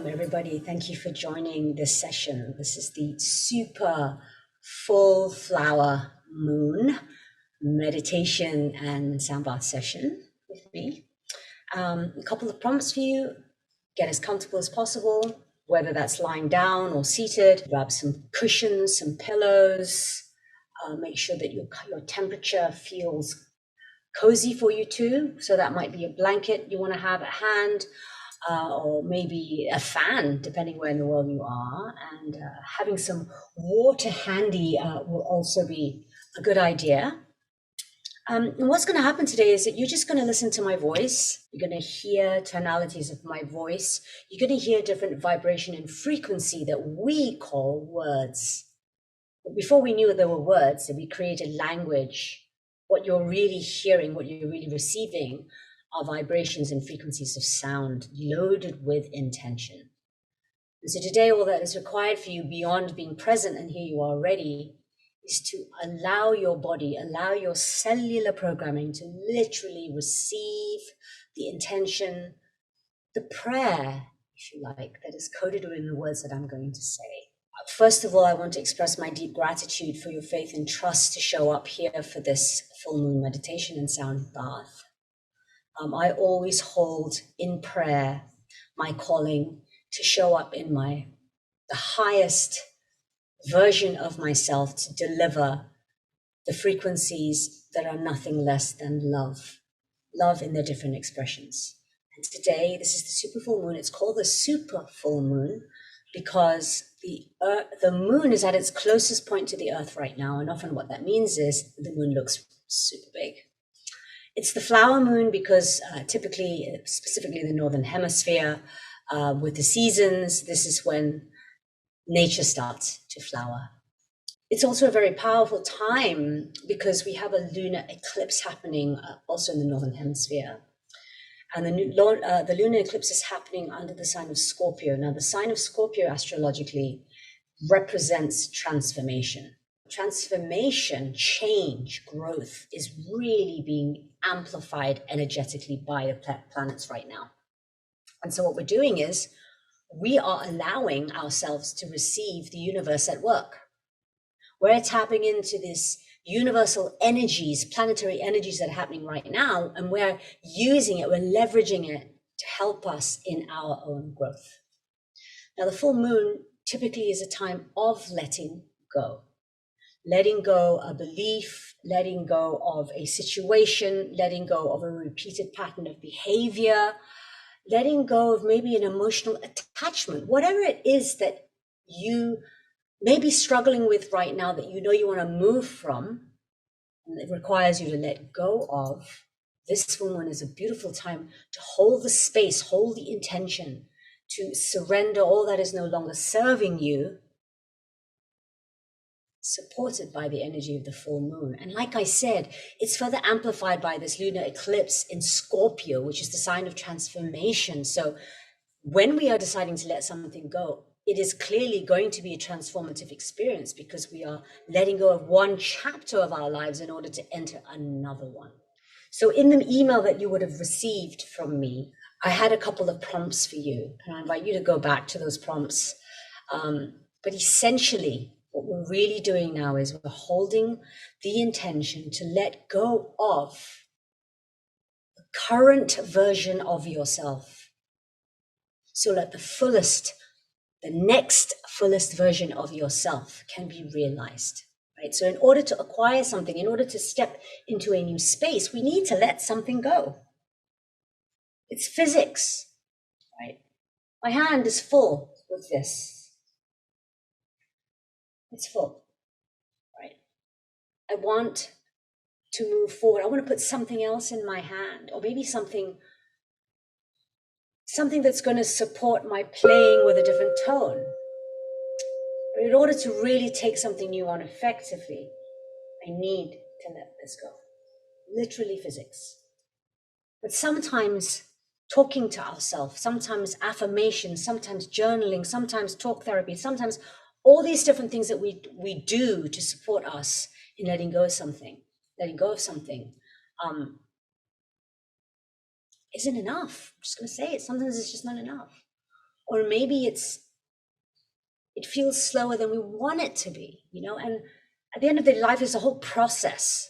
Welcome, everybody. Thank you for joining this session. This is the super full flower moon meditation and sound bath session with me. A couple of prompts for you. Get as comfortable as possible, whether that's lying down or seated. Grab some cushions, some pillows. Make sure that your temperature feels cozy for you too. So that might be a blanket you want to have at hand. Or maybe a fan, depending where in the world you are. And having some water handy will also be a good idea. And what's going to happen today is that you're just going to listen to my voice. You're going to hear tonalities of my voice. You're going to hear different vibration and frequency that we call words. But before we knew there were words, that we created language. What you're really hearing, what you're really receiving are vibrations and frequencies of sound loaded with intention. And so today, all that is required for you beyond being present, and here you are ready, is to allow your body, allow your cellular programming to literally receive the intention, the prayer, if you like, that is coded in the words that I'm going to say. First of all, I want to express my deep gratitude for your faith and trust to show up here for this full moon meditation and sound bath. I always hold in prayer my calling to show up in the highest version of myself, to deliver the frequencies that are nothing less than love in their different expressions. And today, this is the super full moon. It's called the super full moon because the moon is at its closest point to the earth right now. And often what that means is the moon looks super big. It's the flower moon because typically, specifically in the Northern Hemisphere, with the seasons, this is when nature starts to flower. It's also a very powerful time because we have a lunar eclipse happening also in the Northern Hemisphere. And the lunar eclipse is happening under the sign of Scorpio. Now, the sign of Scorpio astrologically represents transformation. Transformation, change, growth is really being amplified energetically by the planets right now. And so what we're doing is we are allowing ourselves to receive the universe at work. We're tapping into this universal energies, planetary energies that are happening right now, and we're using it, we're leveraging it to help us in our own growth. Now, the full moon typically is a time of letting go. Letting go a belief, letting go of a situation, letting go of a repeated pattern of behavior, letting go of maybe an emotional attachment, whatever it is that you may be struggling with right now that you know you want to move from, and it requires you to let go of. This full moon is a beautiful time to hold the space, hold the intention, to surrender all that is no longer serving you, supported by the energy of the full moon. And like I said, it's further amplified by this lunar eclipse in Scorpio, which is the sign of transformation. So when we are deciding to let something go, it is clearly going to be a transformative experience because we are letting go of one chapter of our lives in order to enter another one. So in the email that you would have received from me, I had a couple of prompts for you, and I invite you to go back to those prompts. But essentially, what we're really doing now is we're holding the intention to let go of the current version of yourself. So that the next fullest version of yourself can be realized, right? So in order to acquire something, in order to step into a new space, we need to let something go. It's physics, right? My hand is full with this. It's full, right? I want to move forward. I want to put something else in my hand, or maybe something that's going to support my playing with a different tone. But in order to really take something new on effectively, I need to let this go. Literally physics. But sometimes talking to ourselves, sometimes affirmations, sometimes journaling, sometimes talk therapy, sometimes all these different things that we do to support us in letting go of something, isn't enough. I'm just going to say it. Sometimes it's just not enough. or maybe it feels slower than we want it to be, and at the end of the day, life is a whole process.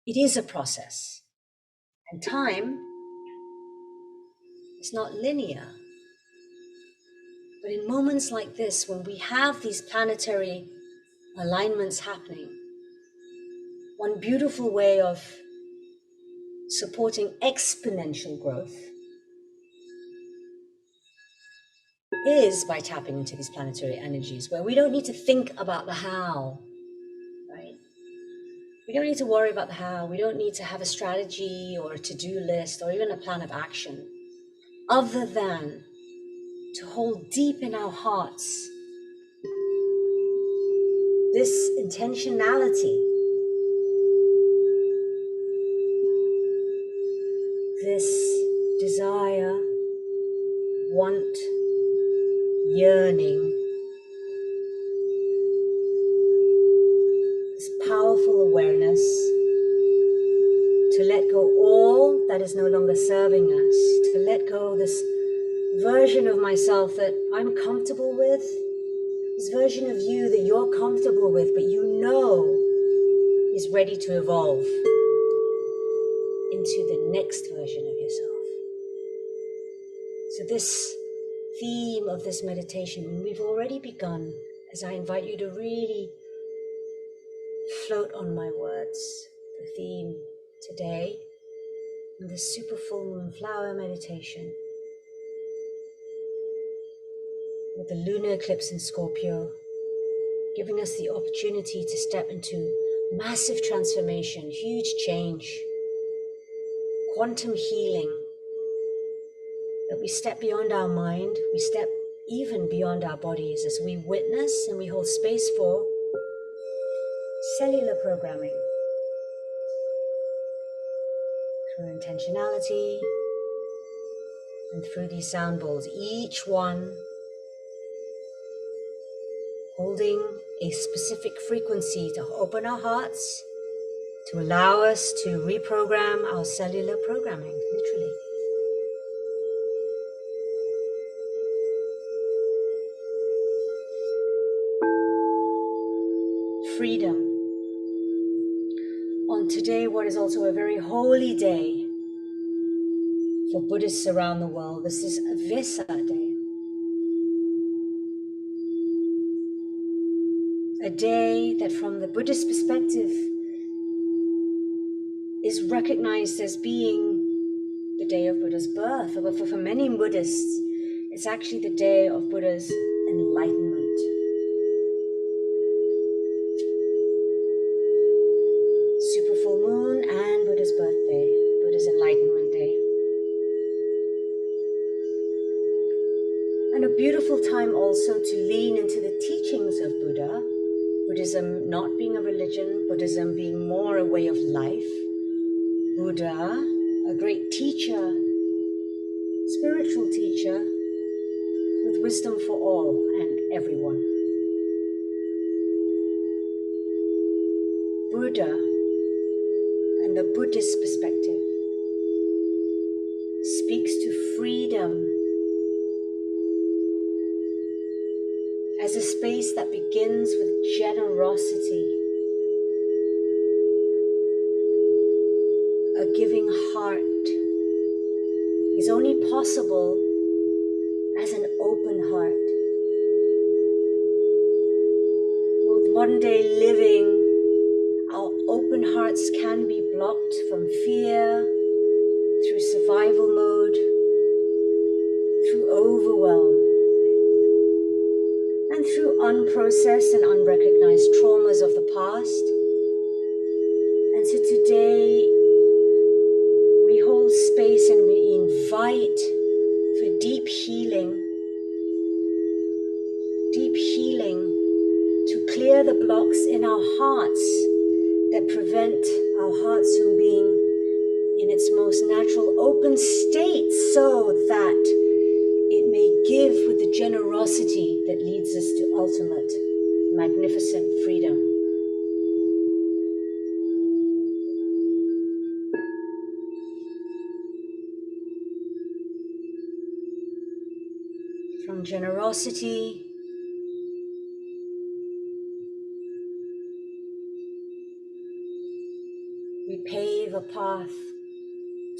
It is a process, and time is not linear. But in moments like this, when we have these planetary alignments happening, one beautiful way of supporting exponential growth is by tapping into these planetary energies, where we don't need to think about the how, right? We don't need to worry about the how. We don't need to have a strategy or a to-do list or even a plan of action, other than to hold deep in our hearts this intentionality, this desire, want, yearning, this powerful awareness to let go all that is no longer serving us, to let go this version of myself that I'm comfortable with, this version of you that you're comfortable with, but is ready to evolve into the next version of yourself. So this theme of this meditation, we've already begun, as I invite you to really float on my words. The theme today, in the super full moon flower meditation, with the lunar eclipse in Scorpio, giving us the opportunity to step into massive transformation, huge change, quantum healing, that we step beyond our mind, we step even beyond our bodies as we witness and we hold space for cellular programming through intentionality and through these sound bowls, each one holding a specific frequency to open our hearts, to allow us to reprogram our cellular programming, literally. Freedom. On today, what is also a very holy day for Buddhists around the world, this is Vesak Day. A day that from the Buddhist perspective is recognized as being the day of Buddha's birth. But for many Buddhists, it's actually the day of Buddha's enlightenment. Super full moon and Buddha's birthday, Buddha's enlightenment day. And a beautiful time also to lean into the teachings of Buddha, Buddhism not being a religion, Buddhism being more a way of life. Buddha, a great teacher, spiritual teacher, with wisdom for all and everyone. Buddha and the Buddhist perspective speaks to freedom as a space that begins with generosity, a giving heart is only possible as an open heart. With modern day living, our open hearts can be blocked from fear, through survival mode, through overwhelm, and through unprocessed and unrecognized traumas of the past. And so today, we hold space and we invite for deep healing to clear the blocks in our hearts that prevent our hearts from being in its most natural open state, so that it may give with the generosity that leads us to ultimate, magnificent freedom. generosity, we pave a path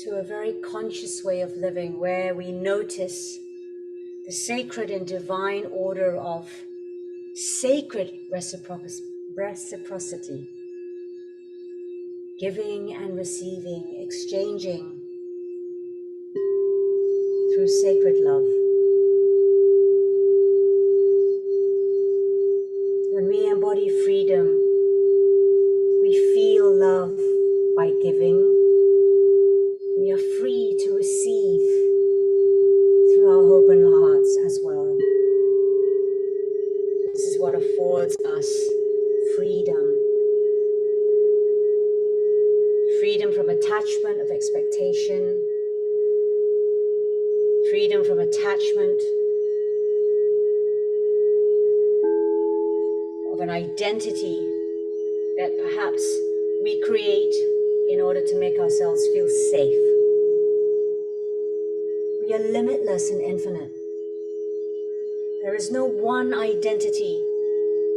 to a very conscious way of living where we notice the sacred and divine order of sacred reciprocity, giving and receiving, exchanging through sacred love. When we embody freedom, we feel love by giving. We are free to receive through our open hearts as well. This is what affords us freedom. Freedom from attachment of expectation. Freedom from attachment of an identity that perhaps we create in order to make ourselves feel safe. We are limitless and infinite. There is no one identity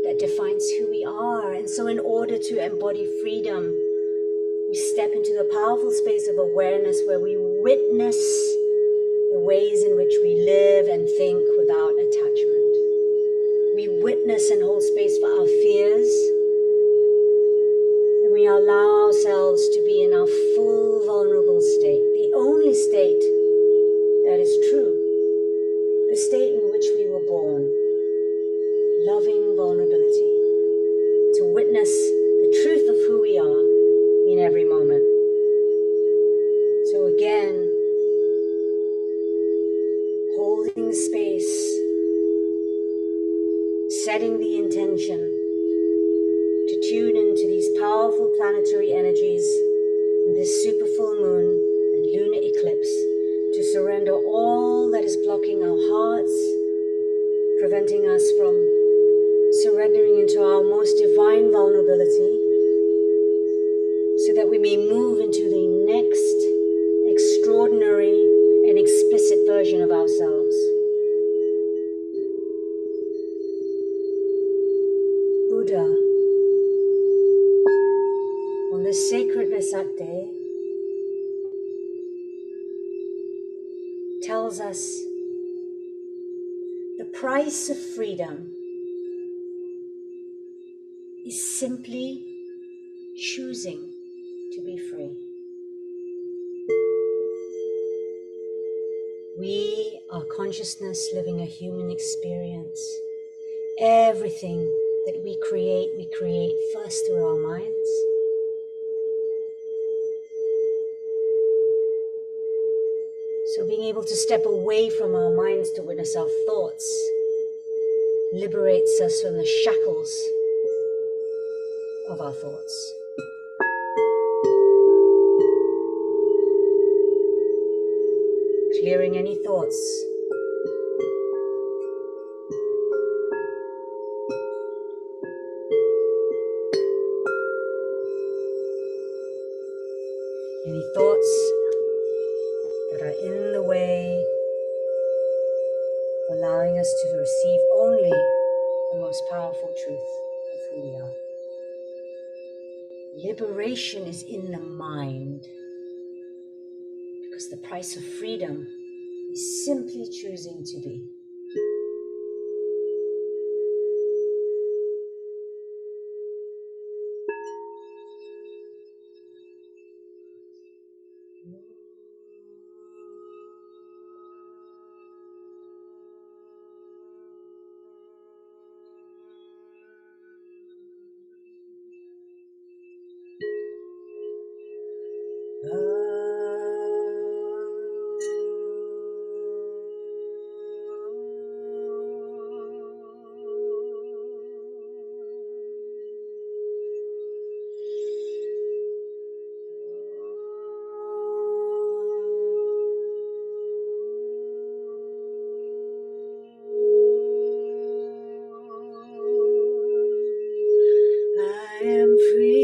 that defines who we are. And so in order to embody freedom, we step into the powerful space of awareness where we witness the ways in which we live and think without attachment. We witness and hold space for our fears. And we allow ourselves to be in our full vulnerable state, the only state that is true, the state in which we were born, loving vulnerability, to witness the truth of who we are in every moment. So again, holding the space, setting the intention to tune into these powerful planetary energies in this super full moon and lunar eclipse, to surrender all that is blocking our hearts, preventing us from surrendering into our most divine vulnerability, so that we may move into the next extraordinary and explicit version of ourselves. Buddha, on this sacred Vesak day, tells us the price of freedom is simply choosing to be free. We are consciousness living a human experience. Everything that we create first through our minds. So being able to step away from our minds to witness our thoughts liberates us from the shackles of our thoughts. Clearing any thoughts that are in the way, allowing us to receive only the most powerful truth of who we are. Liberation is in the mind, because the price of freedom is simply choosing to be. I am free.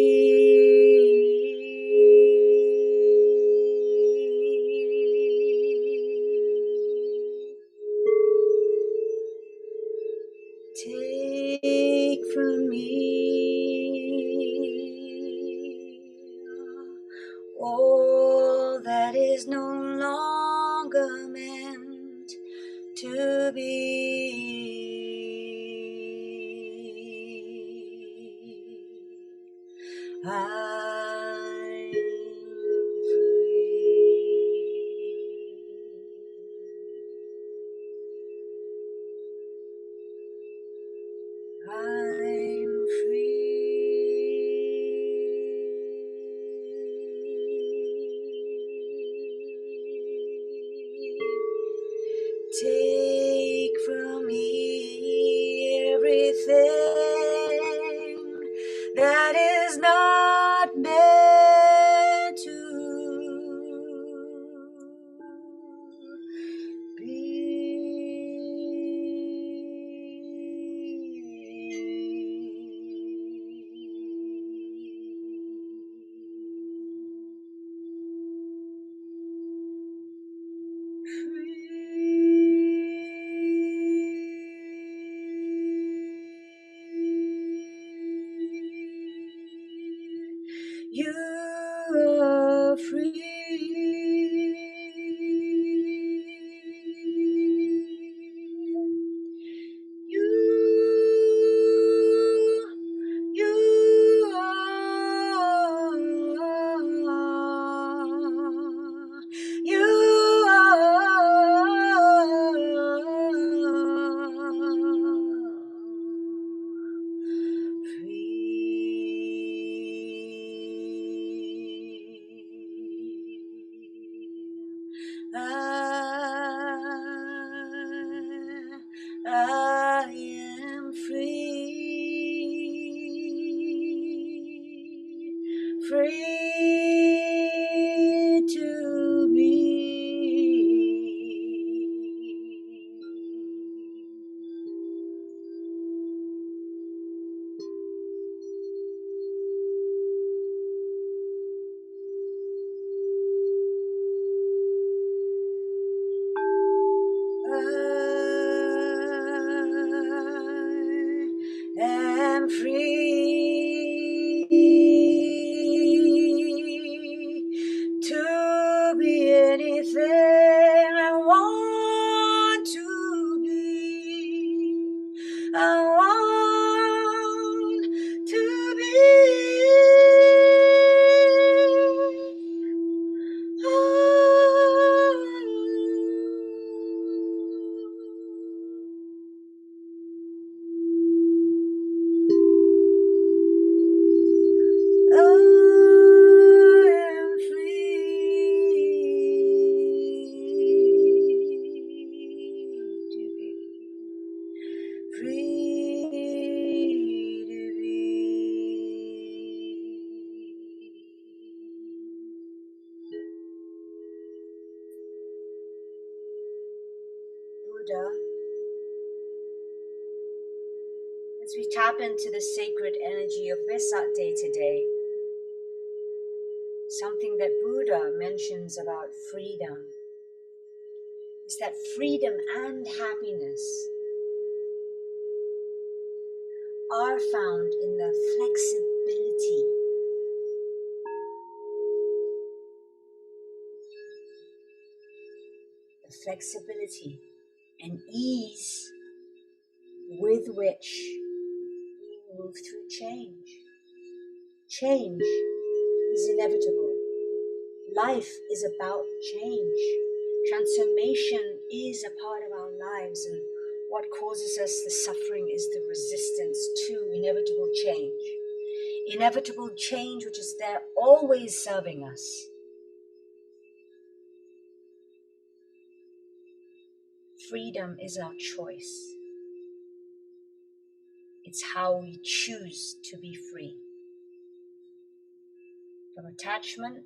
all that is no longer meant to be. I'm free. Take from me everything that is not meant to You are free. You are. You I am free, free to be. I am free to be anything I want to be. I want to be. I am free to be. Buddha, as we tap into the sacred energy of Vesak Day today, something that Buddha mentions about freedom is that freedom and happiness are found in the flexibility and ease with which we move through change. Change is inevitable. Life is about change. Transformation is a part of our lives, and what causes us the suffering is the resistance to inevitable change. Inevitable change which is there always serving us. Freedom is our choice. It's how we choose to be free. From attachment,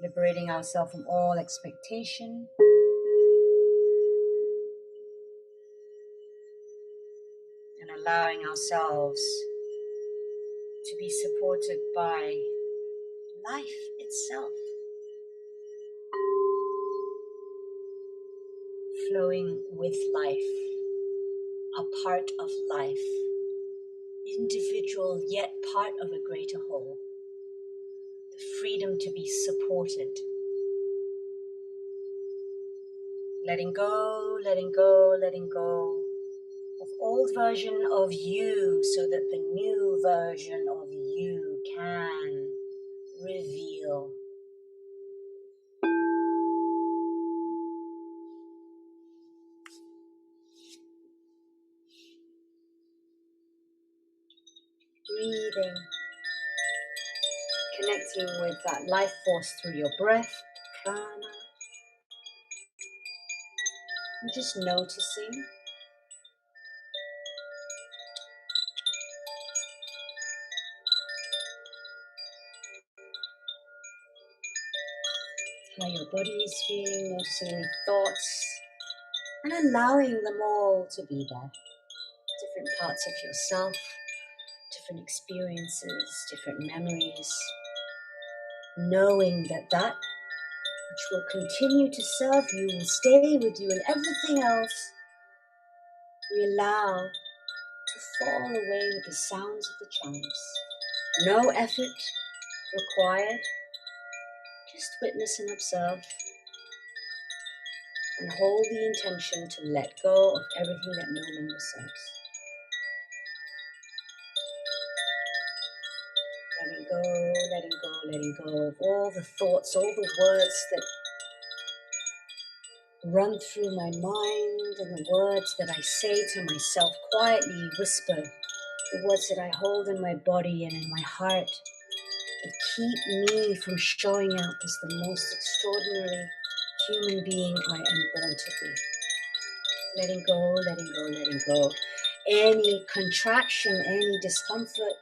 liberating ourselves from all expectation, and allowing ourselves to be supported by life itself, flowing with life a part of life, individual yet part of a greater whole, the freedom to be supported, letting go, letting go, letting go of old version of you so that the new version of you can reveal. Breathing, connecting with that life force through your breath, prana, and just noticing how your body is feeling, noticing any thoughts, and allowing them all to be there. Different parts of yourself, different experiences, different memories, knowing that that which will continue to serve you will stay with you, and everything else we allow to fall away with the sounds of the chimes. No effort required, just witness and observe, and hold the intention to let go of everything that no longer serves. Letting go, letting go, letting go of all the thoughts, all the words that run through my mind, and the words that I say to myself quietly, whisper, the words that I hold in my body and in my heart that keep me from showing up as the most extraordinary human being I am born to be. Letting go, letting go, letting go. Any contraction, any discomfort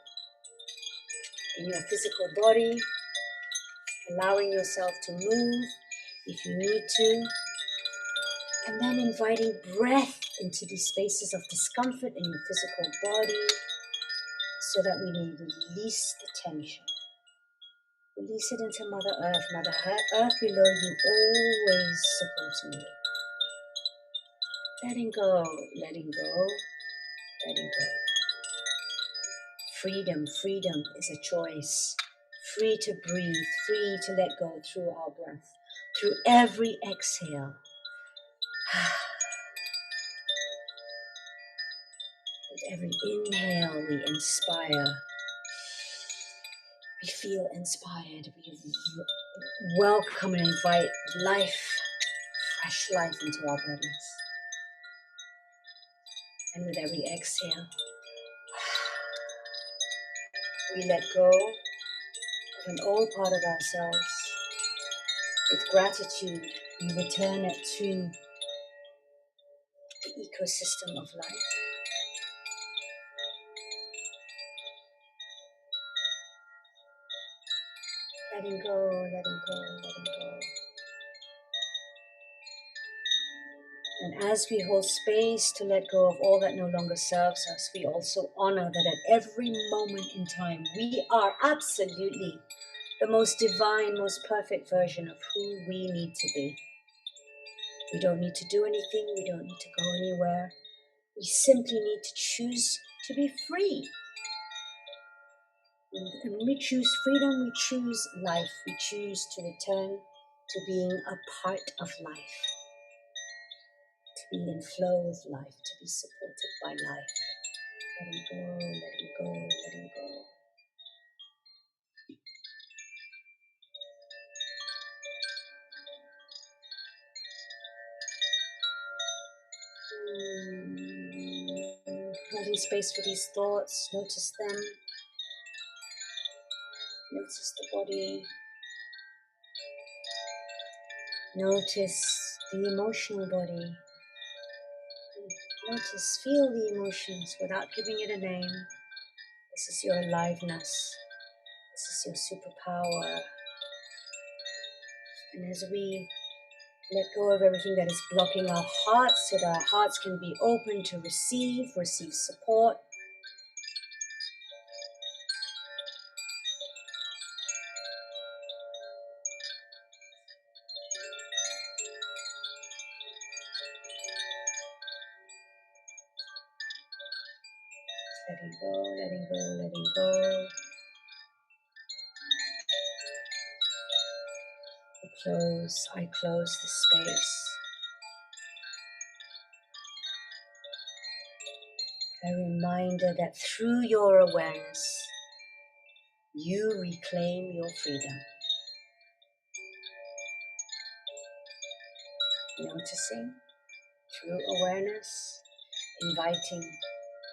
in your physical body, allowing yourself to move if you need to, and then inviting breath into these spaces of discomfort in your physical body so that we may release the tension. Release it into Mother Earth. Mother Earth below you, always supporting you. Letting go, letting go, letting go. Freedom, freedom is a choice. Free to breathe, free to let go through our breath, through every exhale. With every inhale, we inspire. We feel inspired. We welcome and invite life, fresh life into our bodies. And with every exhale, we let go of an old part of ourselves. With gratitude, we return it to the ecosystem of life. Letting go, letting go, letting go. And as we hold space to let go of all that no longer serves us, we also honor that at every moment in time, we are absolutely the most divine, most perfect version of who we need to be. We don't need to do anything. We don't need to go anywhere. We simply need to choose to be free. And when we choose freedom, we choose life. We choose to return to being a part of life, to be in flow with life, to be supported by life. Letting go, letting go, letting go. Holding space for these thoughts, notice them. Notice the body. Notice the emotional body. Notice, feel the emotions without giving it a name. This is your aliveness. This is your superpower. And as we let go of everything that is blocking our hearts so that our hearts can be open to receive support, Letting go, letting go, letting go. I close the space. A reminder that through your awareness, you reclaim your freedom. Noticing through awareness, inviting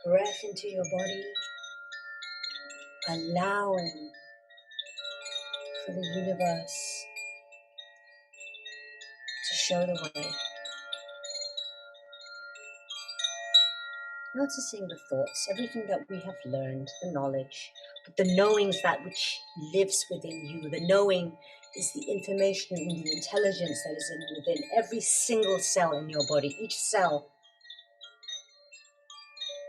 breath into your body, allowing for the universe to show the way. Noticing the thoughts, everything that we have learned, the knowledge, but the knowing is that which lives within you. The knowing is the information and the intelligence that is within every single cell in your body. Each cell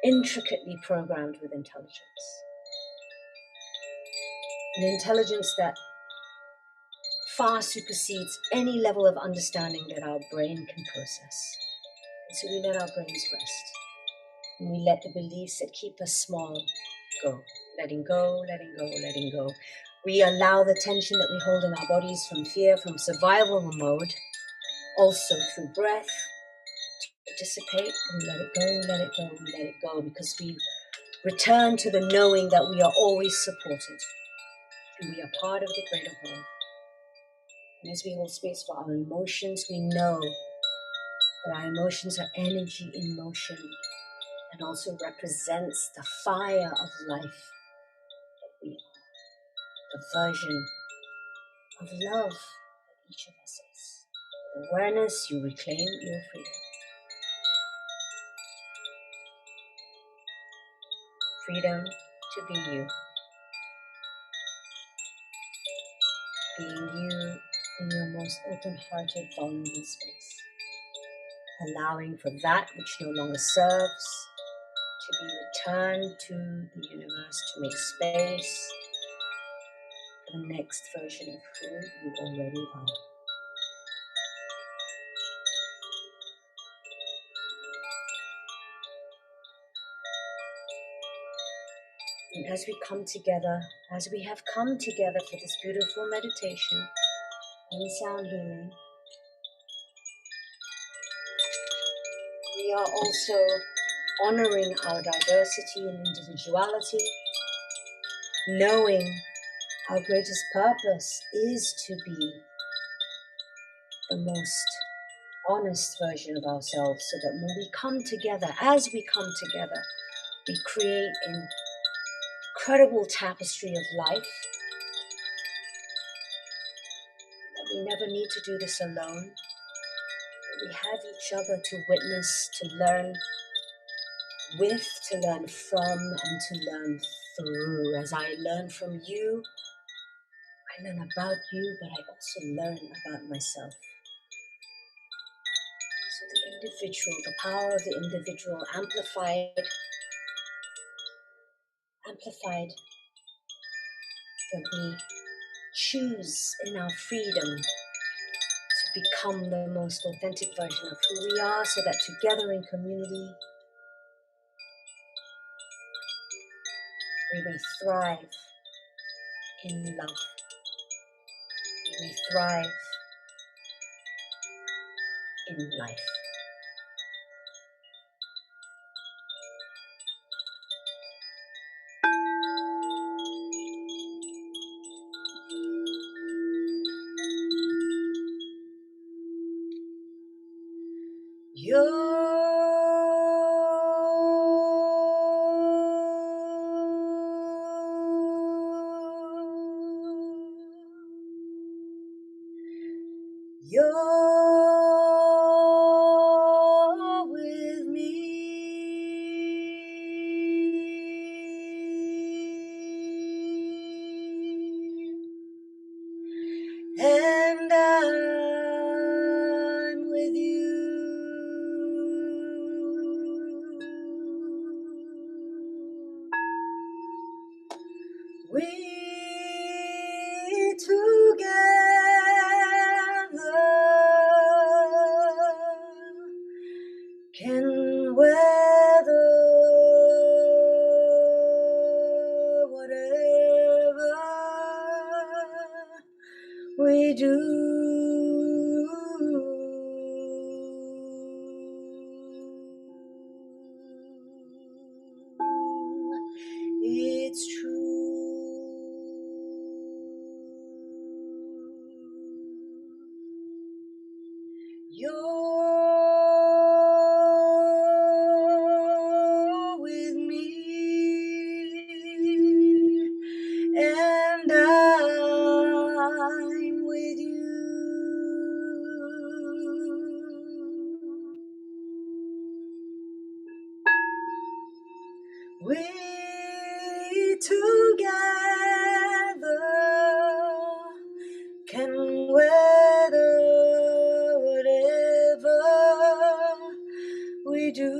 intricately programmed with intelligence. An intelligence that far supersedes any level of understanding that our brain can process. And so we let our brains rest. And we let the beliefs that keep us small go. Letting go, letting go, letting go. We allow the tension that we hold in our bodies from fear, from survival mode, also through breath, to dissipate. We let it go, let it go, we let it go, because we return to the knowing that we are always supported. And we are part of the greater whole. And as we hold space for our emotions, we know that our emotions are energy in motion and also represents the fire of life that we are, the version of love that each of us is. With awareness, you reclaim your freedom. Freedom to be you. Being you in your most open-hearted, vulnerable space. Allowing for that which no longer serves to be returned to the universe, to make space for the next version of who you already are. And as we come together, as we have come together for this beautiful meditation and sound healing, we are also honoring our diversity and individuality, knowing our greatest purpose is to be the most honest version of ourselves, so that when we come together, as we come together, we create an incredible tapestry of life. That we never need to do this alone. That we have each other to witness, to learn with, to learn from, and to learn through. As I learn from you, I learn about you, but I also learn about myself. So the individual, the power of the individual amplified when we choose in our freedom to become the most authentic version of who we are, so that together in community we may thrive in love. We may thrive in life. You're with me, and I'm with you. We together can weather We together can weather whatever we do.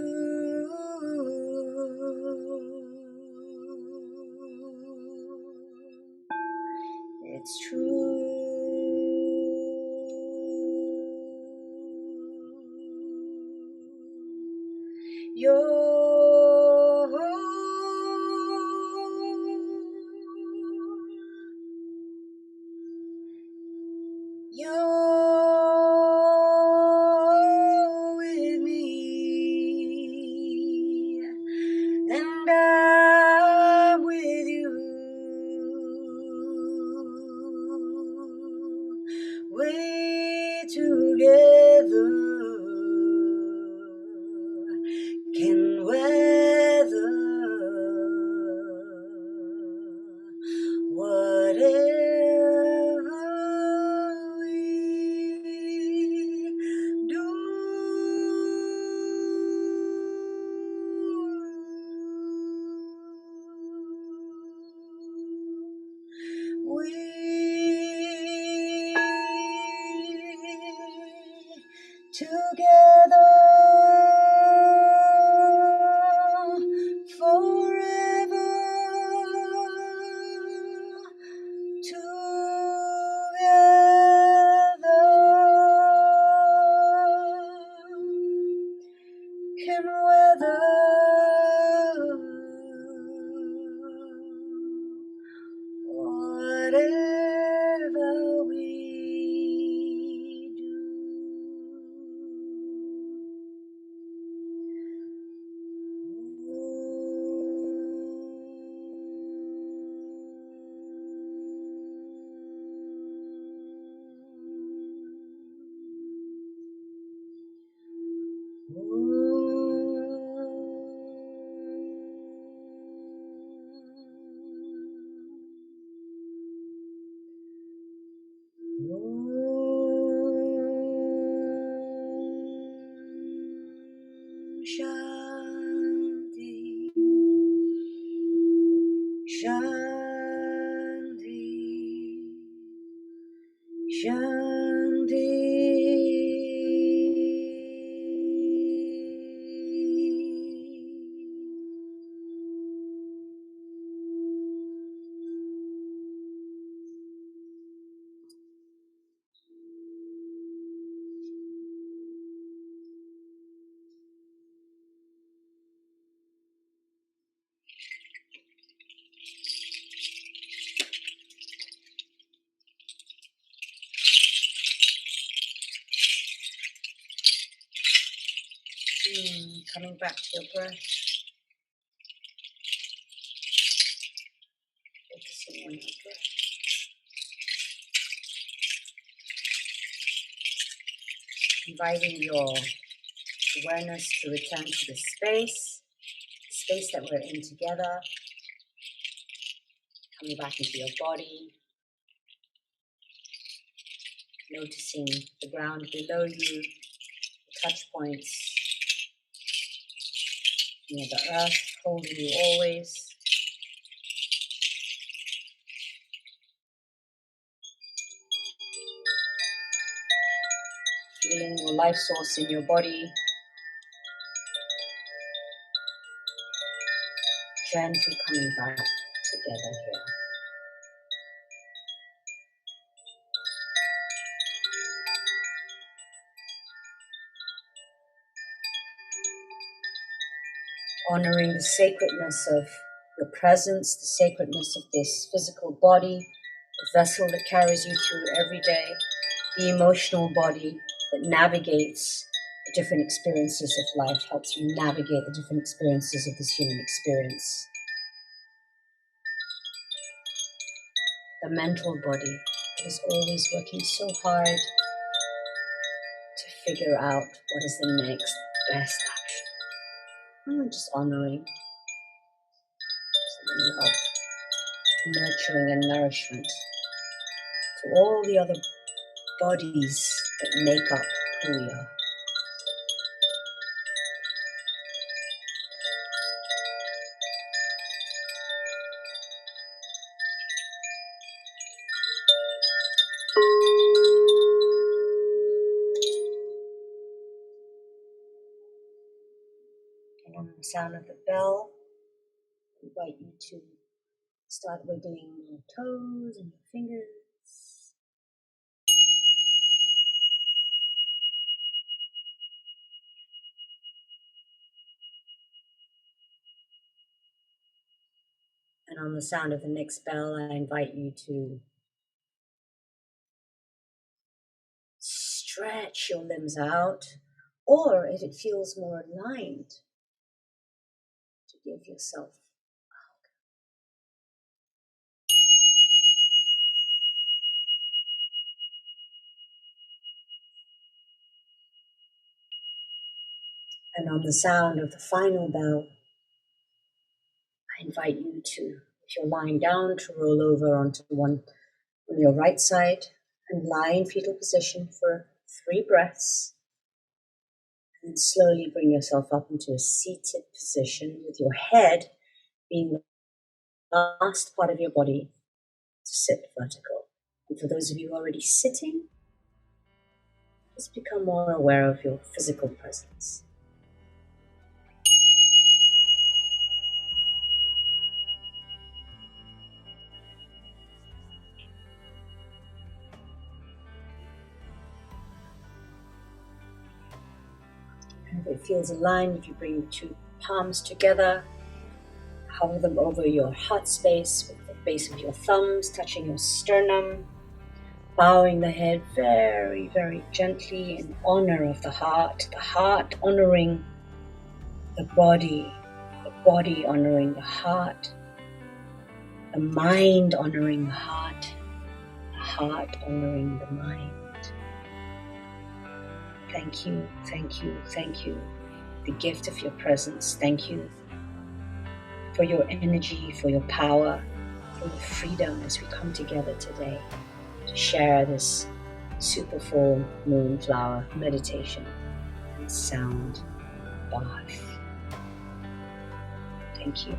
It's true. You're with me, and I'm with you. We together can weather whatever we do. We together forever, together can weather whatever we do. Shanti, Shanti, Shanti. Coming back to your breath, focusing on your breath. Inviting your awareness to return to the space that we're in together. Coming back into your body, noticing the ground below you, the touch points, the earth holding you always. Feeling your life source in your body. Gently coming back together here. Honoring the sacredness of your presence, the sacredness of this physical body, the vessel that carries you through every day, the emotional body that navigates the different experiences of life, helps you navigate the different experiences of this human experience. The mental body that is always working so hard to figure out what is the next best action. Just honoring of nurturing and nourishment to all the other bodies that make up who we are. sound of the bell, I invite you to start wiggling your toes and your fingers. And on the sound of the next bell, I invite you to stretch your limbs out, or if it feels more aligned, to give yourself a hug. And on the sound of the final bell, I invite you to, if you're lying down, to roll over onto on your right side and lie in fetal position for 3 breaths. And slowly bring yourself up into a seated position with your head being the last part of your body to sit vertical. And for those of you already sitting, just become more aware of your physical presence. And if it feels aligned, if you bring the 2 palms together, hover them over your heart space with the base of your thumbs touching your sternum, bowing the head very, very gently in honor of the heart honoring the body honoring the heart mind honoring the heart honoring the mind. Thank you, thank you, thank you. The gift of your presence. Thank you for your energy, for your power, for your freedom as we come together today to share this super full moonflower meditation and sound bath. Thank you.